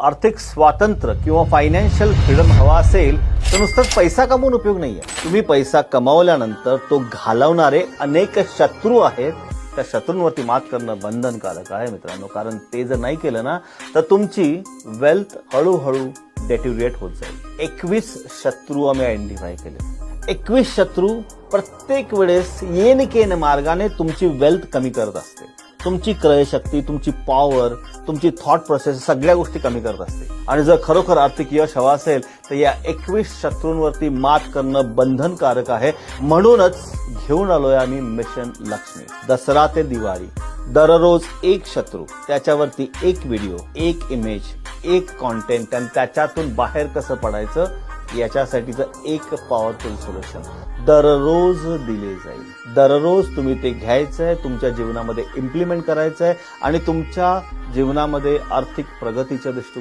आर्थिक स्वातंत्र्य किंवा फायनान्शियल फ्रीडम हवा असेल तर नुसतंच पैसा कमवून उपयोग नाहीये. तुम्ही पैसा कमावल्यानंतर तो घालवणारे अनेक शत्रू आहेत. त्या शत्रूंवरती मात करणं बंधनकारक आहे मित्रांनो, कारण ते जर नाही केलं ना तर तुमची वेल्थ हळूहळू डेट्युरिएट होत जाईल. 21 शत्रू आम्ही आयडेंटिफाय केले. 21 शत्रू प्रत्येक वेळेस येन केन मार्गाने तुमची वेल्थ कमी करत असते. तुमची क्रयशक्ती, तुमची पॉवर, तुमची थॉट प्रोसेस सगळ्या गोष्टी कमी करत असते. आणि जर खरोखर आर्थिक यश हवं असेल तर या 21 शत्रूंवरती मात करणं बंधनकारक आहे. म्हणूनच घेऊन आलोय आम्ही मिशन लक्ष्मी. दसरा ते दिवाळी दररोज एक शत्रू, त्याच्यावरती एक व्हिडिओ, एक इमेज, एक कॉन्टेंट आणि त्याच्यातून बाहेर कसं पडायचं याच्यासाठीचं एक पॉवरफुल सोल्युशन दररोज दिले जाईल. दररोज तुम्ही ते घ्यायचंय, तुमच्या जीवनामध्ये इम्प्लिमेंट करायचंय आणि तुमच्या जीवनामध्ये आर्थिक प्रगतीच्या दृष्टीने